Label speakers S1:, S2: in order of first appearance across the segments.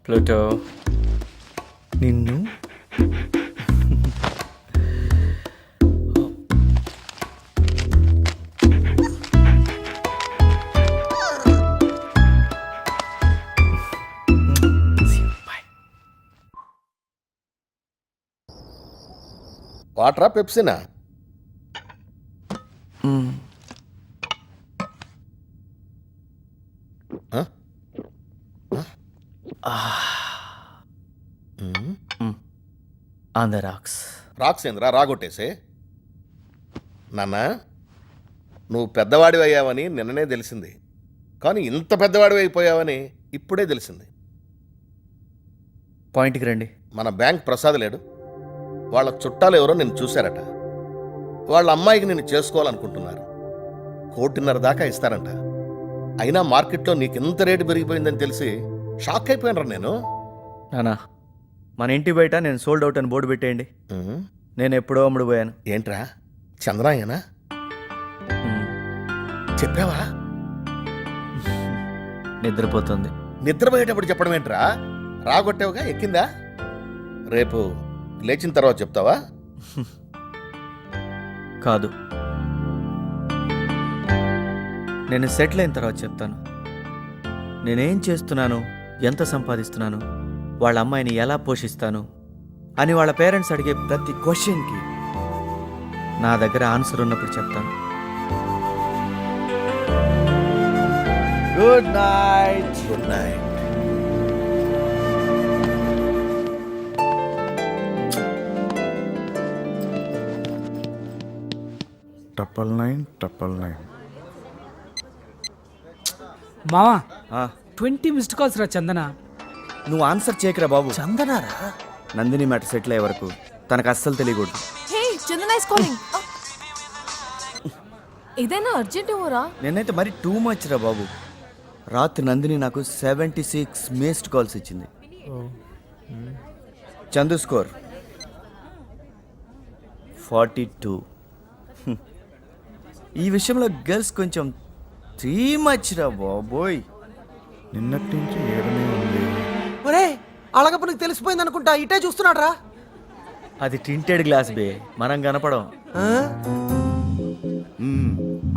S1: Pluto నిన్ను
S2: వాటరా పెప్సినా?
S1: On the rocks.
S2: రాక్స్ ఏంద్రా రాగొట్టేసే? నాన్న, నువ్వు పెద్దవాడివి అయ్యావని నిన్ననే తెలిసింది, కానీ ఇంత పెద్దవాడివి అయిపోయావని ఇప్పుడే తెలిసింది.
S1: పాయింట్కి రండి.
S2: మన బ్యాంక్ ప్రసాద్ లేడు, వాళ్ళ చుట్టాలు ఎవరో నిన్ను చూశారట. వాళ్ళ అమ్మాయికి నిన్ను చేసుకోవాలనుకుంటున్నారు. 1.5 కోటి దాకా ఇస్తారంట. అయినా మార్కెట్లో నీకు ఇంత రేటు పెరిగిపోయిందని తెలిసి షాక్ అయిపోయినరా నేను.
S1: నానా, మన ఇంటి బయట నేను సోల్డ్ అవుట్ అని బోర్డు పెట్టేయండి. నేను ఎప్పుడో అమ్ముడుపోయాను.
S2: ఏంట్రా చంద్రాయనా? చెప్పావా?
S1: నిద్రపోతుంది.
S2: నిద్రపోయేటప్పుడు చెప్పడం ఏంట్రా? రాగొట్టావుగా, ఎక్కిందా? రేపు లేచిన తర్వాత చెప్తావా?
S1: కాదు, నేను సెటిల్ అయిన తర్వాత చెప్తాను. నేనేం చేస్తున్నాను, ఎంత సంపాదిస్తున్నాను, వాళ్ళ అమ్మాయిని ఎలా పోషిస్తాను అని వాళ్ళ పేరెంట్స్ అడిగే ప్రతి క్వశ్చన్కి నా దగ్గర ఆన్సర్ ఉన్నప్పుడు చెప్తాను. Good night.
S2: Good night.
S3: టపల్ 9.
S4: మావా,
S1: ఆ,
S4: 20 మిస్డ్ కాల్స్ రా చందన.
S1: నువ్వు ఆన్సర్ చేయకరా బాబు.
S4: చందనారా?
S1: నందిని మ్యాటర్ సెటిల్ అయ్యే వరకు తనకు అస్సలు తెలియకూడదు.
S5: హే చందన ఇస్ కాలింగ్. ఇదేనా అర్జెంట్ ఏమోరా?
S1: నేనైతే మరి టూ మచ్ రా బాబు. రాత్రి నందిని నాకు 76 మిస్డ్ కాల్స్ ఇచ్చింది. చందు స్కోర్ 42. ఈ విషయంలో గర్ల్స్ కొంచెం త్రీ మచ్ రా బాబోయ్.
S3: నిన్నటి నుంచి ఏడనే ఉంది.
S4: ఒరే, అలగప్ప నీకు తెలిసిపోయింది అనుకుంటా, ఇటే చూస్తున్నాడు రా.
S1: అది టింటెడ్ గ్లాస్ బే, మనం కనపడం.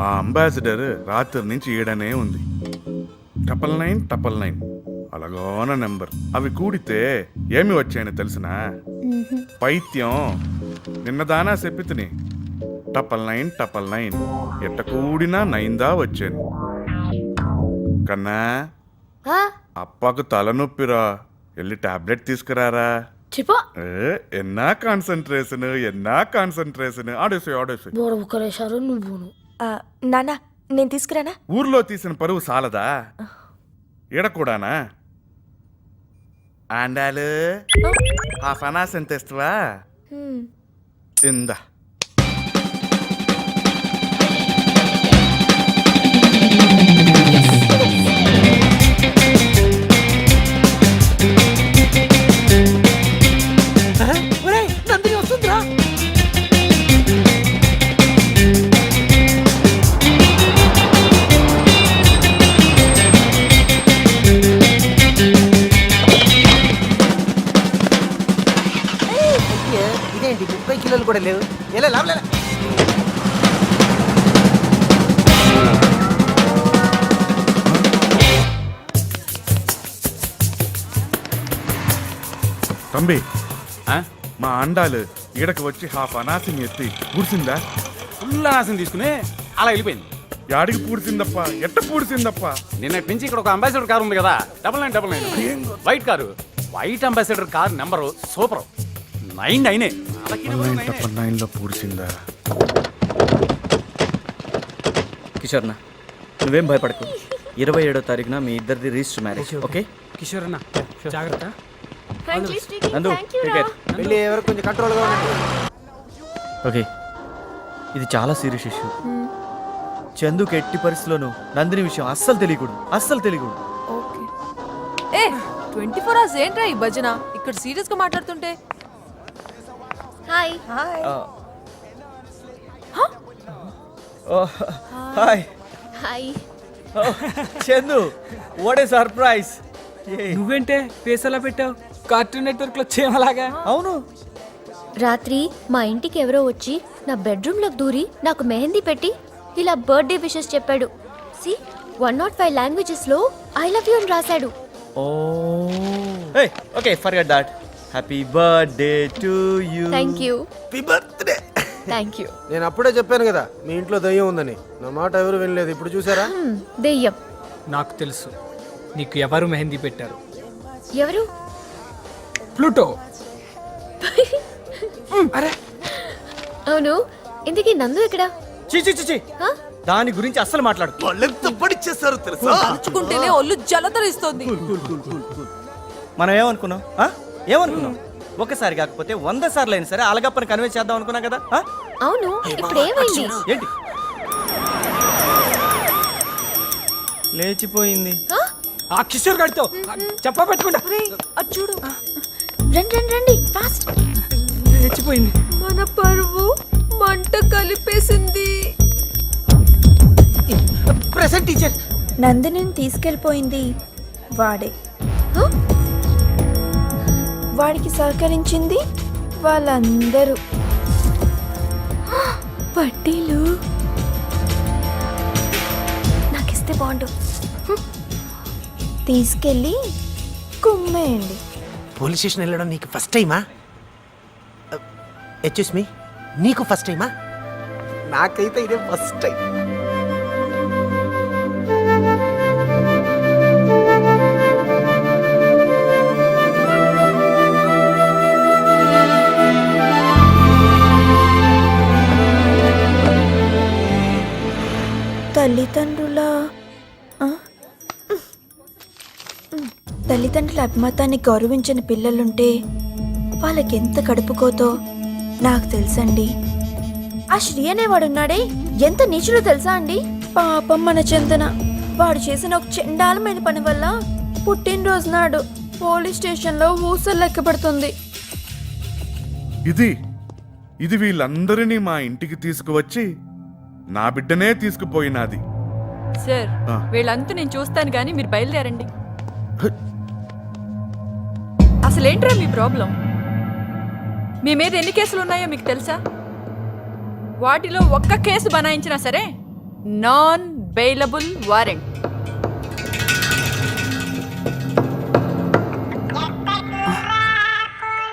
S3: ఆ అంబాసిడర్ రాత్రి నుంచి ఏడనే ఉంది. 999 అలాగోన నెంబర్. అవి కూడితే ఏమి వచ్చాయని తెలిసినా? పైత్యం నిన్నదానా చెప్పితిని. 999 ఎట్ట కూడినా 9 దా వచ్చాను. కన్నా, అప్పకు తలనొప్పిరా, వెళ్ళి టాబ్లెట్ తీసుకురారా.
S5: చెప్పా
S3: ఎన్నా కాన్సంట్రేషన్. ఆడేసి
S5: బోడబుక్కలేశారు నువ్వును. నాన్న నేను తీసుకురానా?
S3: ఊర్లో తీసిన పరువు సాలదా? ఈడకూడానా? ఆండాలు హాఫ్ అనాస్ ఎంత ఇస్తావా? ఇందా.
S4: నందిని వస్తుందిరా. ఇదేంటి 30 కిలోలు కూడా లేవు. ఎలా లాభలే.
S3: తంబి, మా అండాలు ఈడకు వచ్చి హాఫ్ అనాసిని ఎత్తి పూడ్చిందా?
S6: ఫుల్ అనాసం తీసుకుని అలా వెళ్ళిపోయింది.
S3: యాడికి పూడ్చిందప్ప? ఎట్ట పూడ్చిందప్ప?
S6: నిన్నటి నుంచి ఇక్కడ ఒక అంబాసిడర్ కారు ఉంది కదా, 9999 white car. White ambassador car number super 99.
S3: 999లో పూడ్చిందా?
S1: కిషోర్నా, నువ్వేం భయపడకు. 27వ తారీఖున మీ ఇద్దరిది రిజిస్టర్ మ్యారేజ్. ఓకే
S4: కిషోర్ అన్న జాగ్రత్త.
S1: నందు టికెట్.
S4: వెళ్ళి ఎవరు కొంచెం కంట్రోల్గా ఉండండి.
S1: ఓకే, ఇది చాలా సీరియస్ ఇష్యూ. చందుకు ఎట్టి పరిస్థితుల్లోనూ నందిని విషయం అస్సలు తెలియకూడదు.
S5: ఓకే. ఏ 24 hours ఏంట్రా ఈ భజన? ఇక్కడ సీరియస్ గా మాట్లాడుతుంటే. Hi hi
S1: hi.
S5: Hi.
S1: Chandu what a surprise.
S7: నువ్వేంటే ఫేస్ ఎలా పెట్టావు? కార్టూన్ నెట్వర్క్ లో చేయలాగా.
S1: అవును,
S8: రాత్రి మా ఇంటికి ఎవరో వచ్చి నా బెడ్రూమ్లోకి దూరి నాకు మెహందీ పెట్టి ఇలా బర్త్డే విషెస్ చెప్పాడు. సి 105 లాంగ్వేజెస్లో ఐ లవ్ యూ అని రాశాడు.
S1: Oh okay forget that. Happy birthday to you.
S8: Thank you.
S4: Happy birthday.
S8: Thank you.
S4: నేను అప్పుడే చెప్పాను కదా మీ ఇంట్లో దయ్యం ఉందని. నా మాట ఎవరు వినలేదు. ఇప్పుడు చూసారా?
S8: దెయ్యం.
S7: నాకు తెలుసు నీకు ఎవరు మెహందీ పెట్టారు.
S8: ఎవరు?
S7: ప్లూటో. అరే
S8: అవును, ఇంతకీ నందు ఎక్కడా?
S1: చి
S8: హ?
S1: దాని గురించి అస్సలు మాట్లాడు.
S4: వాళ్ళెంత పడిచేస్తారు తెలుసా?
S5: తలుచుకుంటేనే ఒళ్ళు జలతరిస్తోంది.
S1: మనం ఏమనుకున్నాం? ఏమనుకున్నాం? ఒకసారి కాకపోతే 100 సార్లు అయినా సరే అలగప్పని కన్వే చేద్దాం అనుకున్నాం కదా.
S8: అవును, ఇప్పుడు ఏమైంది?
S1: ఏంటి లేచిపోయింది?
S8: హ?
S7: ఆ కిషోర్ గారితో చెప్పా పెట్టుకుంటా.
S5: ఒరేయ్, అటు చూడు.
S8: రండి రండి రండి ఫాస్ట్.
S7: రెచ్చిపోయింది.
S5: మన పరువు మంట కలిపేసింది.
S4: Present teacher.
S9: నందినిని తీసుకెళ్ళిపోయింది వాడే.
S8: హ?
S9: వాడికి సహకరించింది వాళ్ళందరూ. పట్టీలు
S8: నాకిస్తే బాగుండు.
S9: తీసుకెళ్ళి కుమ్మేయండి.
S4: పోలీస్ స్టేషన్ వెళ్ళడం నీకు ఫస్ట్ టైమా? ఎక్స్క్యూస్ మీ, నీకు ఫస్ట్ టైమా? నాకైతే ఇదే ఫస్ట్ టైం.
S9: తల్లిదండ్రుల అభిమతాన్ని గౌరవించని పిల్లలుంటే వాళ్ళకెంత కడుపుకోతో నాకు తెలుసండి. ఆ శ్రీ అనేవాడున్నాడే, ఎంత నీచుడో తెలుసా అండి? పాపం మన చందన. వాడు చేసిన ఒక చెండాలమైన పని వల్ల పుట్టినరోజు నాడు పోలీస్ స్టేషన్లో ఊసలు లెక్కబడుతుంది.
S3: ఇది వీళ్ళందరినీ మా ఇంటికి తీసుకువచ్చి నా బిడ్డనే తీసుకుపోయినది.
S5: సార్,
S3: ఆ.
S5: వీళ్ళంతా నేను చూస్తాను కానీ మీరు బయలుదేరండి. అసలేంట్రా మీ ప్రాబ్లం? మీ మీద ఎన్ని కేసులు ఉన్నాయో మీకు తెలుసా? వాటిలో ఒక్క కేసు బనాయించినా సరే నాన్ బెయిలబుల్ వారెంట్.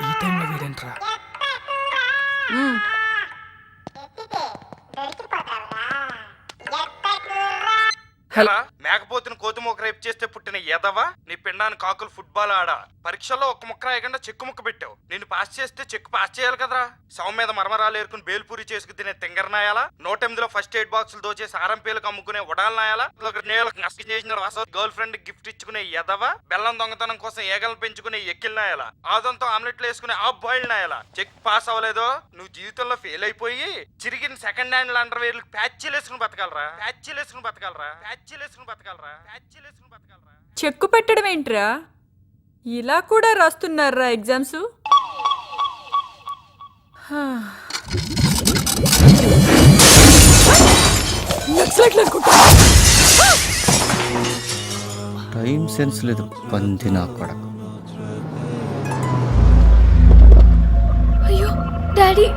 S7: ఈ టైంలో వీరేంట్రా?
S3: హలో, మేకపోతుని కోతి మొక్క రేపు చేస్తే పుట్టిన ఎదవా, నీ పిండానికి కాకులు ఫుట్బాల్ ఆడా. పరీక్షల్లో ఒక్క ముక్క రాయకుండా చెక్కు ముక్క పెట్టావు. నిన్ను పాస్ చేస్తే చెక్కు పాస్ చేయాలి కదరా. సౌ మీద మరమరాలు ఏరుకుని బేల్పూరి చేసుకు తినే తింగరనాయాలా, 108లో ఫస్ట్ ఎయిడ్ బాక్సులు దోచేసి ఆరంపేలకు అమ్ముకునే ఉడాలనాయాలా, గర్ల్ ఫ్రెండ్ గిఫ్ట్ ఇచ్చుకునే ఎదవా, బెల్లం దొంగతనం కోసం ఏగలను పెంచుకునే ఎక్కిలినాయాలా, ఆదంతో ఆమ్లెట్లు వేసుకునే ఆఫ్ బాయిల్ నాయాలా. చెక్ పాస్ అవ్వలేదో నువ్వు జీవితంలో ఫెయిల్ అయిపోయి చిరిగిన సెకండ్ హ్యాండ్ అండర్ వేర్లు ప్యాచీలు వేసుకుని బతకాలరా.
S5: చెక్కు పెట్టడం ఏంట్రా? ఇలా కూడా రాస్తున్నారా ఎగ్జామ్స్?
S1: టైం సెన్స్ లేదు పంది నా కొడకు.
S8: అయ్యో డాడీ.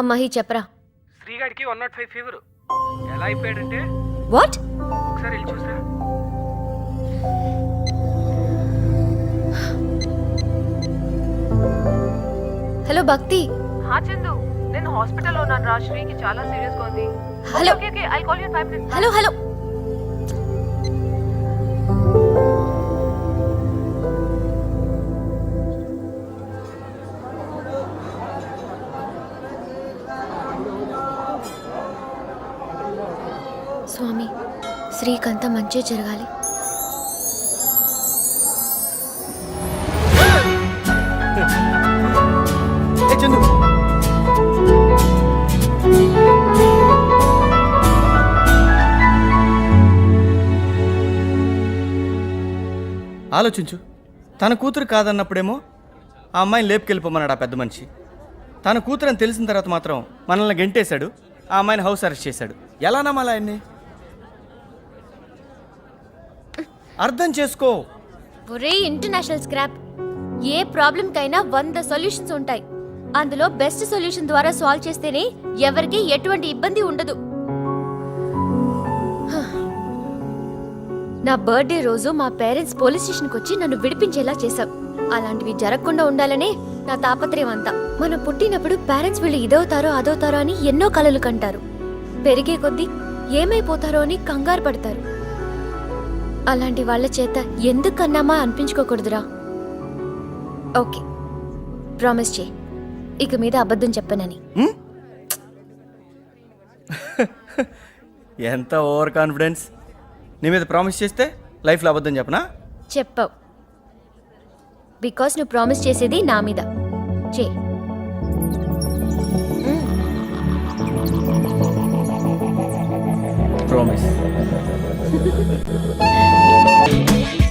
S8: మహి చెప్పరా.
S7: శ్రీగాడికి 105 ఫీవర్. ఎలా అయిపోయాడంటే
S8: వాట్?
S7: ఒకసారి వెళ్ళి చూసా.
S8: హలో భక్తి.
S5: చందు, నేను హాస్పిటల్లో ఉన్నాను రా. శ్రీకి చాలా సీరియస్ గా ఉంది.
S8: Hello
S5: I call you in 5 minutes.
S8: Hello hello Swami Srikanta మంచి జరగాలి.
S1: ఏ చందు, ఆలోచించు. తన కూతురు కాదన్నప్పుడేమో ఆ అమ్మాయిని లేపుకెళ్ళిపోమన్నాడు ఆ పెద్ద మనిషి. తన కూతురు అని తెలిసిన తర్వాత మాత్రం మనల్ని గెంటేశాడు, ఆ అమ్మాయిని హౌస్ అరెస్ట్ చేశాడు. ఎలా నమ్మాలి ఆయన్ని? అర్థం చేసుకో.
S8: ఒరే ఇంటర్నేషనల్ స్క్రాప్, ఏ ప్రాబ్లంకైనా 100 సొల్యూషన్స్ ఉంటాయి. అందులో బెస్ట్ సొల్యూషన్ ద్వారా సాల్వ్ చేస్తేనే ఎవరికి ఎటువంటి ఇబ్బంది ఉండదు. నా బర్త్డే రోజు మా పేరెంట్స్ పోలీస్ స్టేషన్కి వచ్చి నన్ను విడిపించేలా చేశావు. అలాంటివి జరగకుండా ఉండాలనే నా తాపత్రయం అంతా. మనం పుట్టినప్పుడు పేరెంట్స్ వీళ్ళు ఇదవుతారో అదవుతారో అని ఎన్నో కలలు కంటారు. పెరిగే కొద్దీ ఏమైపోతారో అని కంగారు పడతారు. అలాంటి వాళ్ళ చేత ఎందుకన్నామా అనిపించుకోకూడదురా. ఓకే, ప్రామిస్ చేయి ఇక మీద అబద్ధం చెప్పనని.
S1: ఎంత ఓవర్ కాన్ఫిడెన్స్. నీ మీద ప్రామిస్ చేస్తే లైఫ్లో అబద్ధం చెప్పనా?
S8: చెప్పావు, బికాస్ నువ్వు ప్రామిస్ చేసేది నా మీద. చే
S1: promise.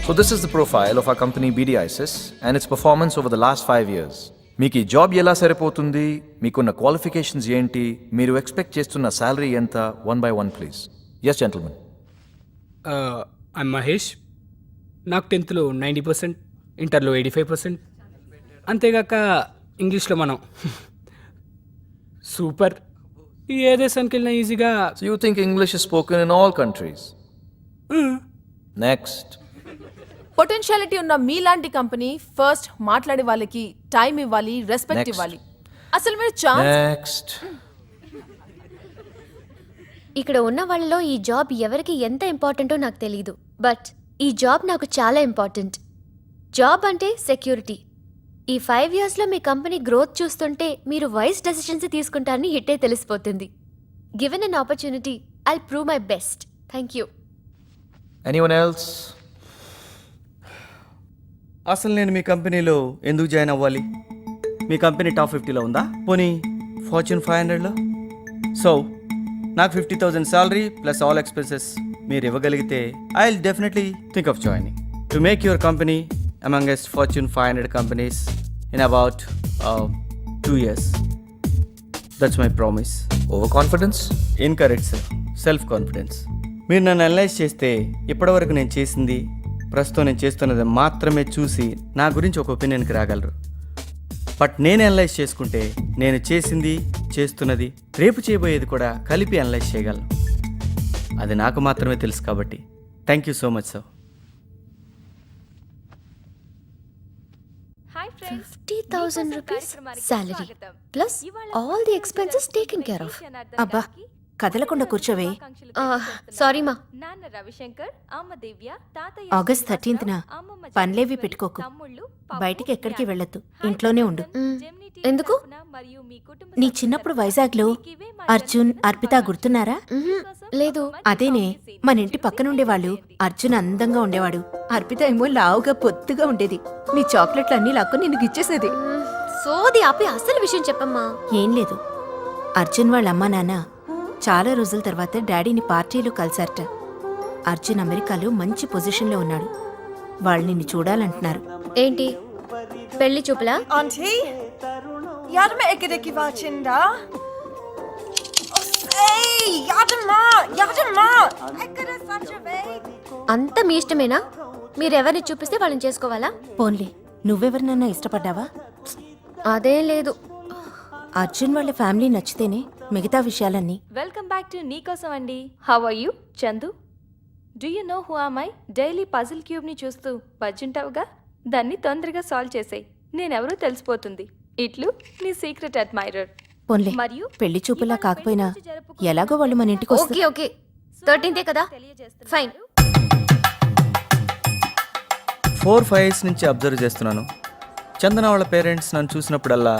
S10: So this is the profile of our company BDISys and its performance over the last 5 years. మీకు ఈ జాబ్ ఎలా సరిపోతుంది, మీకున్న క్వాలిఫికేషన్స్ ఏంటి, మీరు ఎక్స్పెక్ట్ చేస్తున్న శాలరీ ఎంత, 1 by 1 please. Yes gentlemen.
S7: I'm Mahesh. నాకు 10th లో 90%, ఇంటర్లో 85%. అంతేగాక ఇంగ్లీష్లో మనం సూపర్. ఏ దేశానికి వెళ్ళినా ఈజీగా.
S10: So you think English is spoken in all countries? Next.
S11: Potentiality ఉన్న మీలాంటి కంపెనీ ఫస్ట్ మాట్లాడే వాళ్ళకి టైం ఇవ్వాలి, రెస్పెక్ట్ ఇవ్వాలి. అసలు మీరు ఛాన్స్.
S10: Next.
S8: ఇక్కడ ఉన్న వాళ్ళలో ఈ జాబ్ ఎవరికి ఎంత ఇంపార్టెంటో నాకు తెలియదు, బట్ ఈ జాబ్ నాకు చాలా ఇంపార్టెంట్. జాబ్ అంటే సెక్యూరిటీ. ఈ 5 yearsలో మీ కంపెనీ గ్రోత్ చూస్తుంటే మీరు వైస్ డెసిషన్స్ తీసుకుంటారని హిట్టే తెలిసిపోతుంది. Given an opportunity I prove my best. Thank you.
S10: Anyone else?
S1: అసలు నేను మీ కంపెనీలో ఎందుకు జాయిన్ అవ్వాలి? మీ కంపెనీ టాప్ 50లో ఉందా, పోనీ ఫార్చ్యూన్ 500లో? సో నాకు 50,000 శాలరీ ప్లస్ ఆల్ ఎక్స్పెన్సెస్ మీరు ఇవ్వగలిగితే I will definitely think of joining to make your company amongst Fortune 500 companies in about 2 years. That's my promise.
S10: Overconfidence?
S1: Incorrect sir, self confidence. మీరు నన్ను analyse చేస్తే ఇప్పటివరకు నేను చేసింది, ప్రస్తుతం నేను చేస్తున్నది మాత్రమే చూసి నా గురించి ఒక ఒపీనియన్కి రాగలరు. బట్ నేను అనలైజ్ చేసుకుంటే నేను చేసింది, చేస్తున్నది, రేపు చేయబోయేది కూడా కలిపి అనలైజ్ చేయగలను. అది నాకు మాత్రమే తెలుసు కాబట్టి thank you so much sir.
S8: 50,000 rupees salary plus all the expenses taken care of.
S9: అబ్బా కదలకుండా కూర్చోవే.
S8: సారీ మా.
S9: ఆగస్ట్ 13th పనిలేవి పెట్టుకోకు. బయటికి ఎక్కడికి వెళ్ళొద్దు, ఇంట్లోనే ఉండు.
S8: ఎందుకు?
S9: నీ చిన్నప్పుడు వైజాగ్లో అర్జున్, అర్పిత గుర్తున్నారా?
S8: లేదు.
S9: అదేనే, మన ఇంటి పక్కన ఉండేవాళ్ళు. అర్జున్ అందంగా ఉండేవాడు, అర్పిత ఏమో లావుగా పొత్తుగా ఉండేది. నీ చాక్లెట్లు అన్నీ లాక్కొని నిన్ను ఇచ్చేసేది.
S8: సోది ఆపి అసలు విషయం చెప్పమ్మా.
S9: ఏం లేదు, అర్జున్ వాళ్ళ అమ్మా నాన్న చాలా రోజుల తర్వాత డాడీని పార్టీలో కలిసారట. అర్జున్ అమెరికాలో మంచి పొజిషన్లో ఉన్నాడు. వాళ్ళు నిన్ను చూడాలంటున్నారు.
S8: ఏంటి పెళ్లి చూపులా?
S11: ఆంటీ యాదమ్మ ఎక్కడికి వచ్చిందా?
S8: అంత మీ ఇష్టమేనా? మీరెవరిని చూపిస్తే వాళ్ళని చేసుకోవాలా?
S9: పోన్లే, నువ్వెవరినన్నా ఇష్టపడ్డావా?
S8: అదేం లేదు.
S9: అర్జున్ వాళ్ళ ఫ్యామిలీ నచ్చితేనే మిగతా విషయాలన్నీ.
S12: వెల్కమ్ బ్యాక్ టు నీకోసం అండి. How are you Chandu? Do you know who am I? Daily puzzle క్యూబ్ని చూస్తూ బజ్జుంటావుగా, దాన్ని తొందరగా సాల్వ్ చేసేయి. నేనెవరో తెలిసిపోతుంది. ఇట్లు నీ సీక్రెట్ అడ్మైరర్.
S9: పోన్లే, పెళ్లి చూపులా కాకపోయినా ఎలాగో వాళ్ళు మన ఇంటికి వస్తారు.
S8: ఓకే ఓకే, 13th కదా, ఫైన్.
S1: 4-5 years నుంచి అబ్జర్వ్ చేస్తున్నాను. చందన వాళ్ళ పేరెంట్స్ నన్ను చూసినప్పుడల్లా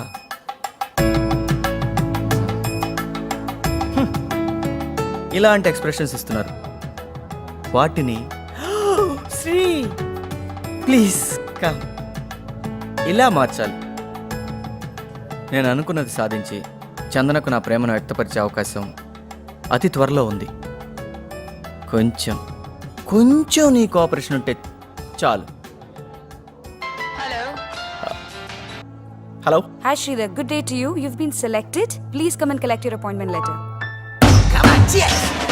S1: ఇలాంటి ఎక్స్ప్రెషన్స్ ఇస్తున్నారు. వాటిని శ్రీ ప్లీజ్ కమ్ ఇలా మార్చాలి. నేను అనుకున్నది సాధించి చందనకు నా ప్రేమను వ్యక్తపరిచే అవకాశం అతి త్వరలో ఉంది. కొంచెం నీ కోఆపరేషన్ ఉంటే చాలు. Hello
S12: Hi Sridhar, good day to you. You've been selected. Please come and collect your appointment letter.
S4: Come on, cheers.